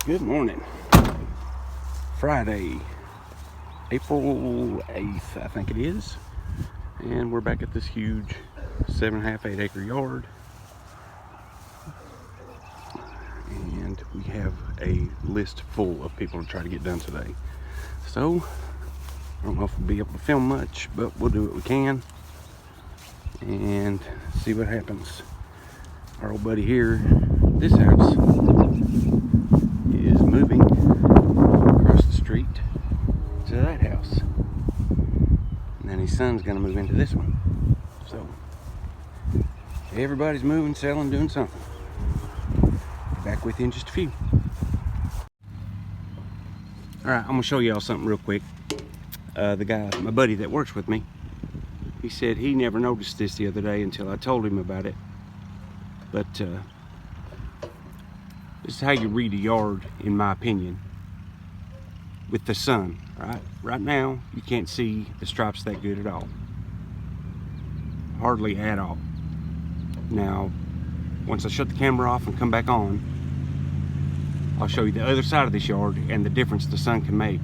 Good morning. Friday, April 8th, I think it is. And we're back at this huge 7.5, 8 acre yard. And we have a list full of people to try to get done today. So, I don't know if we'll be able to film much, but we'll do what we can and see what happens. Our old buddy here, this house, is moving across the street to that house. And then his son's gonna move into this one. So, everybody's moving, selling, doing something. Back with you in just a few. Alright, I'm gonna show y'all something real quick. The guy, my buddy that works with me, he said he never noticed this the other day until I told him about it. But this is how you read a yard, in my opinion, with the sun. Right now, you can't see the stripes that good at all. Hardly at all. Now, once I shut the camera off and come back on, I'll show you the other side of this yard and the difference the sun can make.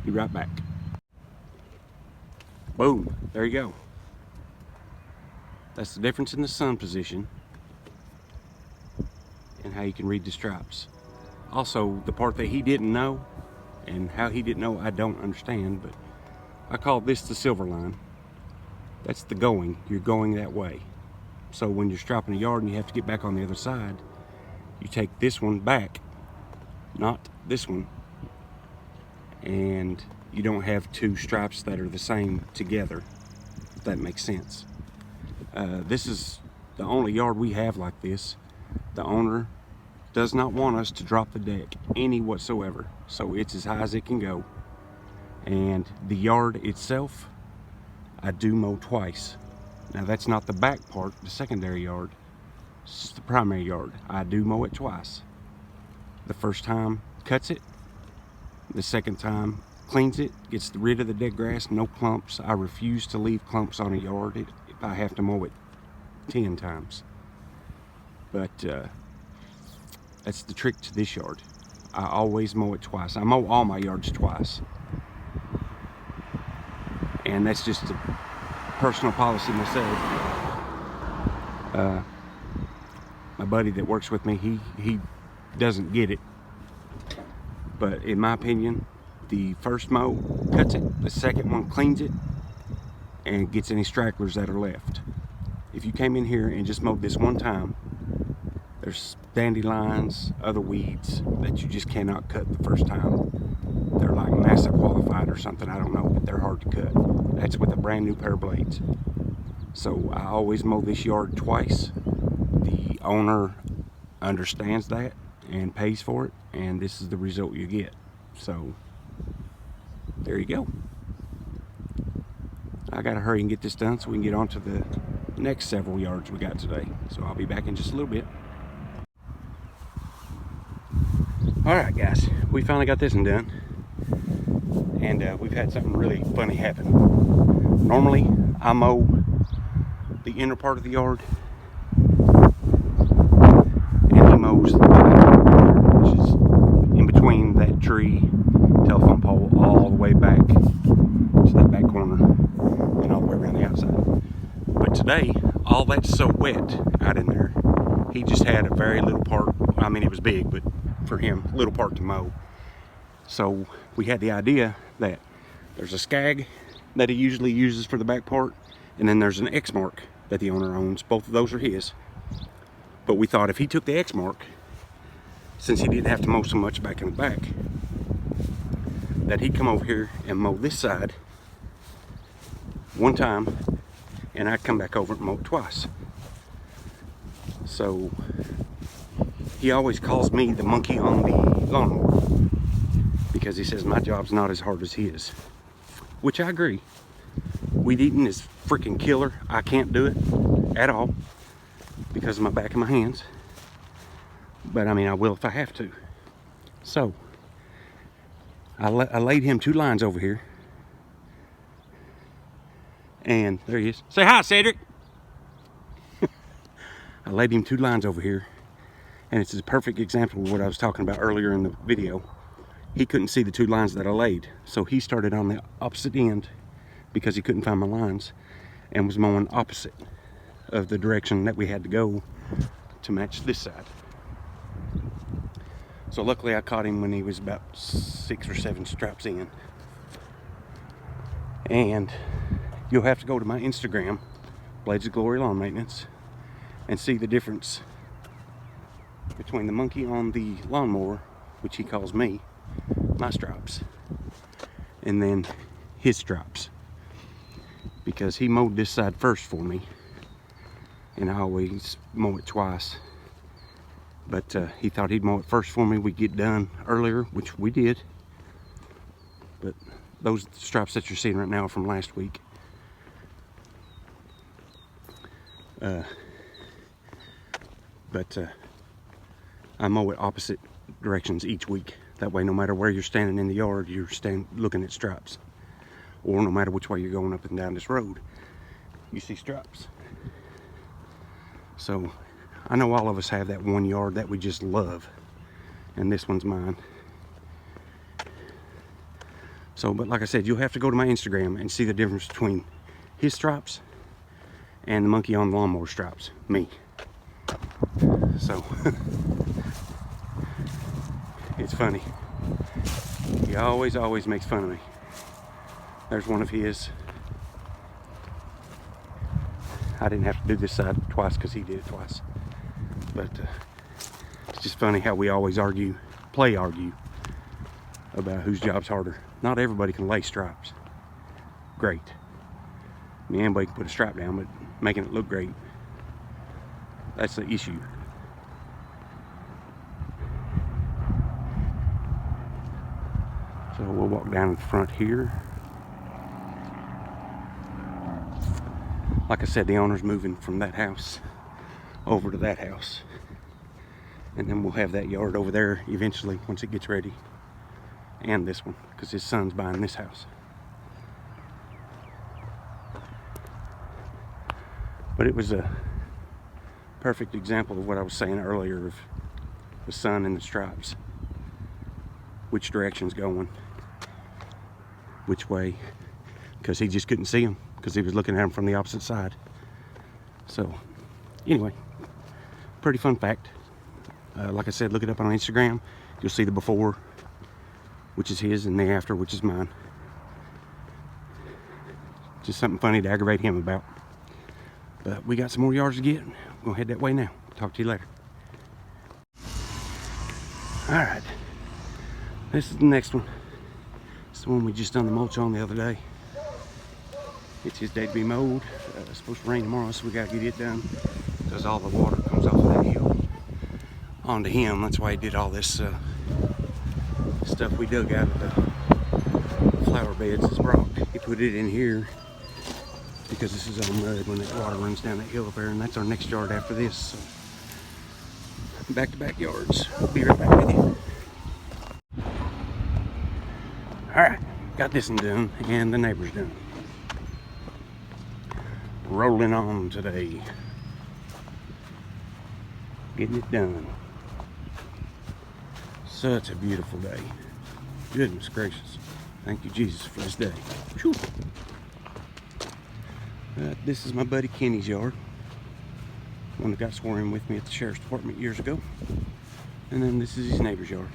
Be right back. Boom, there you go. That's the difference in the sun position and how you can read the stripes. Also, the part that he didn't know, and how he didn't know I don't understand, but I call this the silver line. That's the going. You're going that way. So when you're striping a yard and you have to get back on the other side, you take this one back, not this one, and you don't have two stripes that are the same together, if that makes sense. This is the only yard we have like this. The owner does not want us to drop the deck any whatsoever, so it's as high as it can go. And the yard itself, I do mow twice. Now that's not the back part, the secondary yard. It's the primary yard. I do mow it twice. The first time cuts it. The second time cleans it, gets rid of the dead grass, no clumps. I refuse to leave clumps on a yard if I have to mow it 10 times. But that's the trick to this yard. I always mow it twice. I mow all my yards twice. And that's just a personal policy myself. My buddy that works with me, he doesn't get it. But in my opinion, the first mow cuts it, the second one cleans it, and gets any stragglers that are left. If you came in here and just mowed this one time, there's dandelions, other weeds that you just cannot cut the first time. They're like NASA qualified or something, I don't know, but they're hard to cut. That's with a brand new pair of blades. So I always mow this yard twice. The owner understands that and pays for it, and this is the result you get. So there you go. I gotta hurry and get this done so we can get on to the next several yards we got today. So I'll be back in just a little bit. Alright guys, we finally got this one done. And we've had something really funny happen. Normally, I mow the inner part of the yard, and he mows the back, which is in between that tree, telephone pole, all the way back to that back corner, and all the way around the outside. But today, all that's so wet out in there, he just had a very little part. I mean, it was big, but for him, little part to mow. So we had the idea that there's a scag that he usually uses for the back part, and then there's an X mark that the owner owns. Both of those are his. But we thought if he took the X mark, since he didn't have to mow so much back in the back, that he'd come over here and mow this side one time, and I'd come back over and mow it twice. So he always calls me the monkey on the lawnmower, because he says my job's not as hard as his, which I agree. Weed eating is freaking killer. I can't do it at all because of my back and my hands, but I mean, I will if I have to. So I laid him 2 lines over here, and there he is. Say hi, Cedric. I laid him 2 lines over here, And it's a perfect example of what I was talking about earlier in the video. He couldn't see the 2 lines that I laid, so he started on the opposite end because he couldn't find my lines, and was mowing opposite of the direction that we had to go to match this side. So luckily I caught him when he was about 6 or 7 straps in. And you'll have to go to my Instagram, Blades of Glory Lawn Maintenance, and see the difference between the monkey on the lawnmower, which he calls me, my stripes, and then his stripes. Because he mowed this side first for me, and I always mow it twice. But he thought he'd mow it first for me, we'd get done earlier, which we did. But those stripes that you're seeing right now are from last week. I mow it opposite directions each week. That way, no matter where you're standing in the yard, you're looking at stripes. Or no matter which way you're going up and down this road, you see stripes. So I know all of us have that one yard that we just love, and this one's mine. So, but like I said, you'll have to go to my Instagram and see the difference between his stripes and the monkey on the lawnmower stripes, me. So it's funny. He always makes fun of me. There's one of his. I didn't have to do this side twice because he did it twice. But it's just funny how we always argue about whose job's harder. Not everybody can lay stripes. Great. I mean, anybody can put a stripe down, but making it look great, that's the issue. So we'll walk down in front here. Like I said, the owner's moving from that house over to that house. And then we'll have that yard over there eventually once it gets ready. And this one, because his son's buying this house. But it was a perfect example of what I was saying earlier of the sun and the stripes. Which direction's going, which way, because he just couldn't see them because he was looking at them from the opposite side. So anyway, pretty fun fact. Like I said, look it up on Instagram. You'll see the before, which is his, and the after, which is mine. Just something funny to aggravate him about. But we got some more yards to get. We're gonna head that way now. Talk to you later. All right, this is the next one. It's the one we just done the mulch on the other day. It's his day to be mowed. It's supposed to rain tomorrow, so we gotta get it done because all the water comes off of that hill onto him. That's why he did all this stuff we dug out of the flower beds as rock. He put it in here because this is all mud when that water runs down that hill up there, and that's our next yard after this. So back-to-back yards. We'll be right back with you. Alright, got this one done, and the neighbor's done. Rolling on today. Getting it done. Such a beautiful day. Goodness gracious. Thank you, Jesus, for this day. Whew. This is my buddy Kenny's yard. One that got sworn in with me at the sheriff's department years ago. And then this is his neighbor's yard.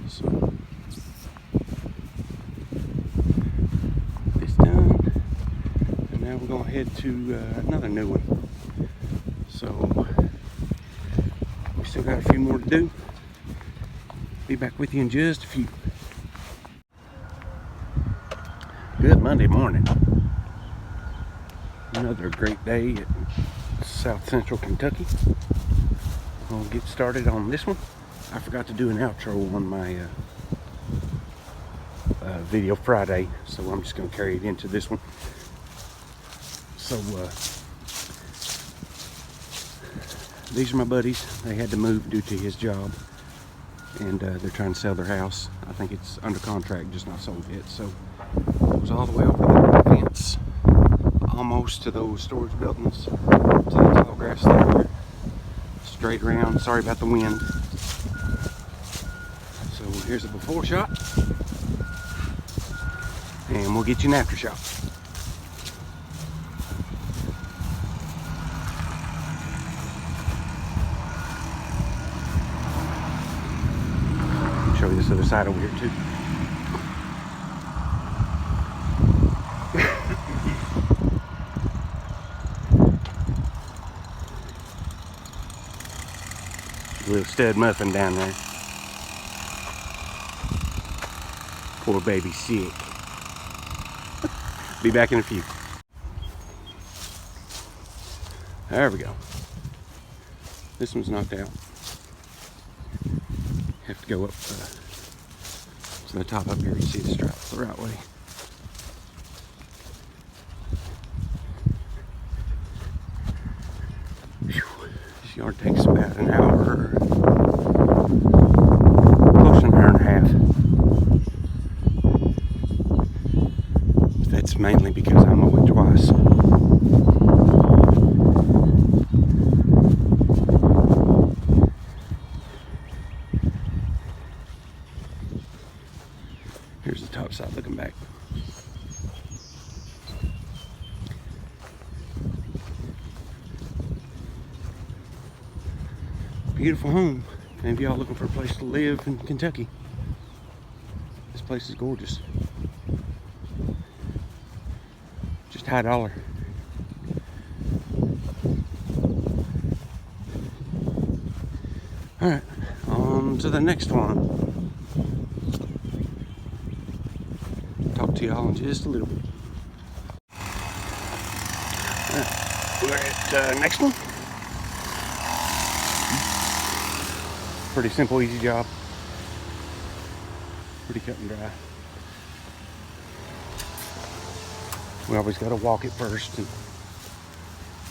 So, this done. And now we're going to head to another new one. So, we still got a few more to do. Be back with you in just a few. Good Monday morning. Another great day at South Central Kentucky. We'll get started on this one. I forgot to do an outro on my video Friday, so I'm just going to carry it into this one. So these are my buddies. They had to move due to his job, and they're trying to sell their house. I think it's under contract, just not sold yet. So it was all the way over to the fence, almost close to those storage buildings, to the tall grass there. Straight around. Sorry about the wind. So here's a before shot, and we'll get you an after shot. Show you this other side over here too. Little stud muffin down there. Poor baby sick. Be back in a few. There we go. This one's knocked out. Have to go up to the top up here to see the straps the right way. Whew. This yard takes about an hour, close to an hour and a half. But that's mainly because I mow it twice. Here's the top side looking back. Beautiful home. And if y'all looking for a place to live in Kentucky, this place is gorgeous. Just high dollar. Alright, on to the next one. Talk to y'all in just a little bit. Alright, we're at next one. Pretty simple, easy job. Pretty cut and dry. We always got to walk it first and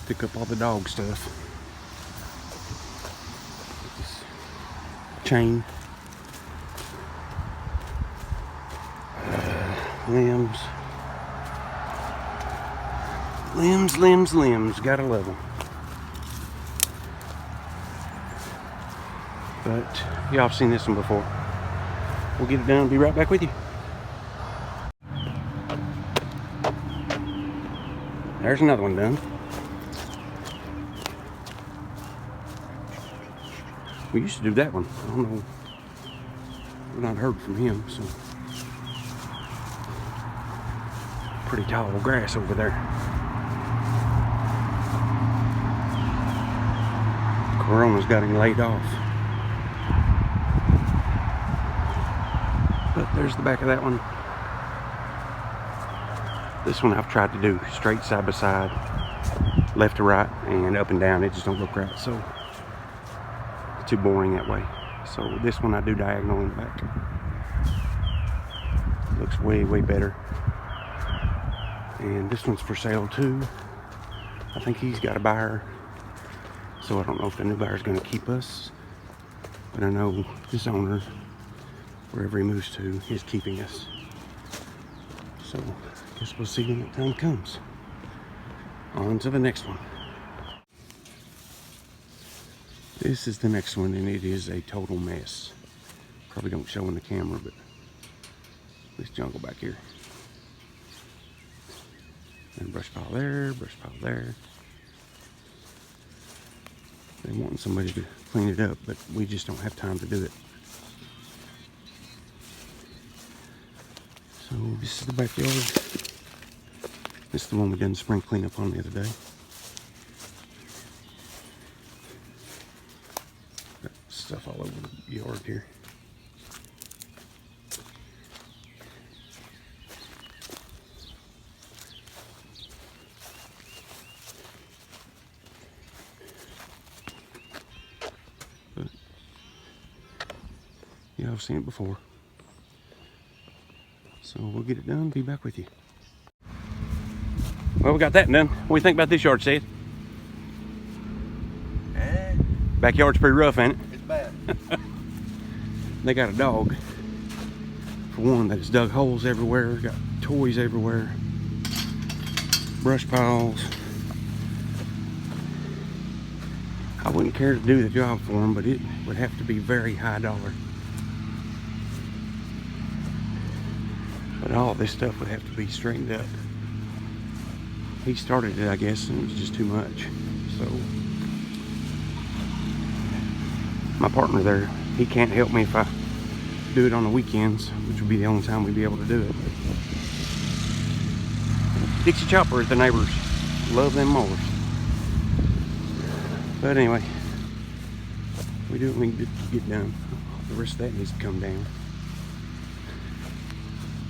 pick up all the dog stuff. This chain. Limbs. Gotta love them. But y'all have seen this one before. We'll get it done and be right back with you. There's another one done. We used to do that one. I don't know. We've not heard from him, so. Pretty tall grass over there. Corona's got him laid off. But there's the back of that one. This one I've tried to do straight side by side, left to right, and up and down. It just don't look right, so it's too boring that way. So this one I do diagonal in the back. Looks way better. And this one's for sale too. I think he's got a buyer, so I don't know if the new buyer's going to keep us, but I know this owner, wherever he moves to, is keeping us. So I guess we'll see when that time comes. On to the next one. This is the next one, and it is a total mess. Probably don't show in the camera, but this jungle back here. And brush pile there, brush pile there. They're wanting somebody to clean it up, but we just don't have time to do it. So this is the backyard. This is the one we done spring cleanup on the other day. Got stuff all over the yard here. But yeah, I've seen it before. So we'll get it done, be back with you. Well, we got that done. What do you think about this yard, Seth? Backyard's pretty rough, ain't it? It's bad. They got a dog, for one, that has dug holes everywhere, got toys everywhere. brush piles. I wouldn't care to do the job for him, but it would have to be very high dollar. But all this stuff would have to be straightened up. He started it, I guess, and it was just too much. So my partner there, he can't help me if I do it on the weekends, which would be the only time we'd be able to do it. Dixie Choppers, the neighbors love them mowers. But anyway, we do what we can get done. The rest of that needs to come down.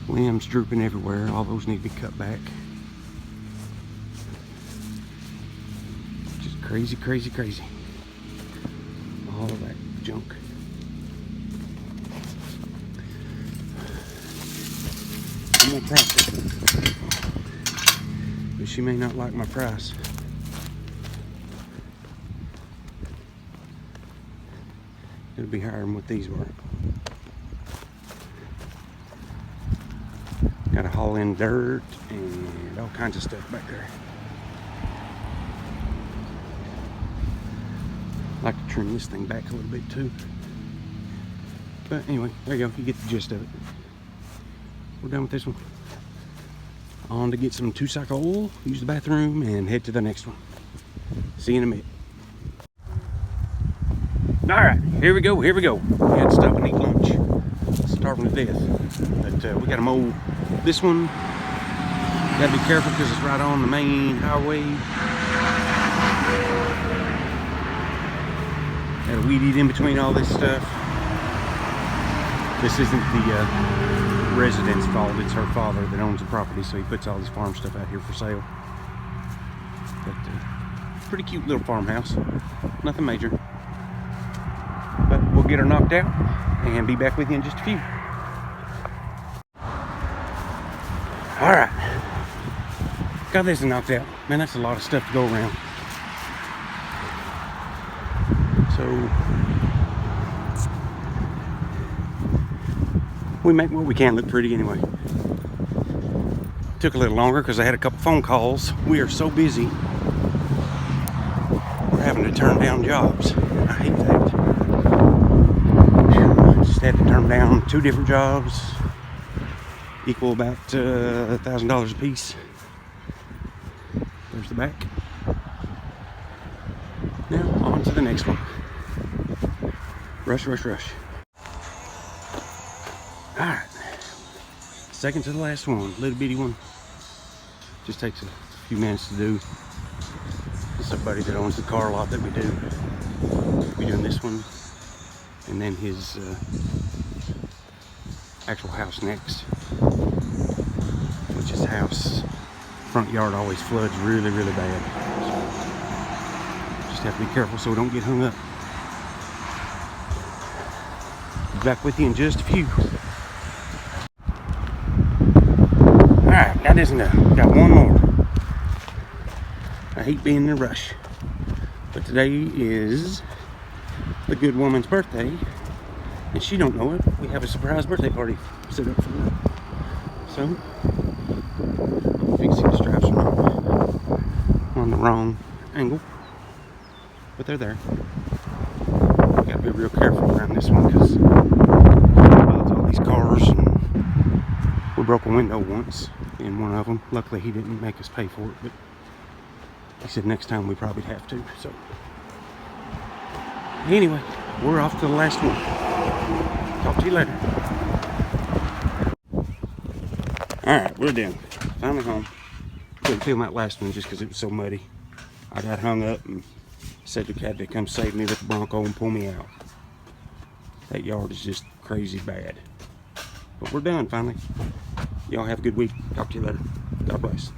Limbs drooping everywhere. All those need to be cut back. Just crazy, crazy, crazy. All of that junk. I'm gonna price it, but she may not like my price. It'll be higher than what these were. Got to haul in dirt and all kinds of stuff back there. I'd like to trim this thing back a little bit too. But anyway, there you go. You get the gist of it. We're done with this one. On to get some 2-cycle oil, use the bathroom, and head to the next one. See you in a minute. Alright, here we go, here we go. We had to stop and eat lunch. Starving to death. But we got to mow this one. Got to be careful because it's right on the main highway. Got to weed eat in between all this stuff. This isn't the resident's fault, it's her father that owns the property, so he puts all this farm stuff out here for sale. But pretty cute little farmhouse, nothing major. But we'll get her knocked out and be back with you in just a few. Alright, got this knocked out. Man, that's a lot of stuff to go around. So we make what we can look pretty anyway. Took a little longer because I had a couple phone calls. We are so busy, we're having to turn down jobs. I hate that. I just had to turn down 2 different jobs, equal about $1,000 a piece. There's the back. Now on to the next one. Rush, rush, rush. Alright, second to the last one, little bitty one. Just takes a few minutes to do. Somebody that owns the car lot that we do. We're doing this one, and then his actual house next, which his house front yard always floods really, really bad. So just have to be careful so we don't get hung up. Be back with you in just a few. Alright, that is enough. Got one more. I hate being in a rush, but today is the good woman's birthday, and she don't know it. We have a surprise birthday party set up for her. So, I'm fixing the straps on the wrong angle, but they're there. We gotta be real careful around this one because all these cars, and we broke a window once in one of them. Luckily, he didn't make us pay for it, but he said next time we probably have to. So, anyway, we're off to the last one. Talk to you later. Alright, we're done. Finally home. Couldn't film that last one just because it was so muddy. I got hung up and Cedric had to come save me with the Bronco and pull me out. That yard is just crazy bad. But we're done finally. Y'all have a good week. Talk to you later. God bless.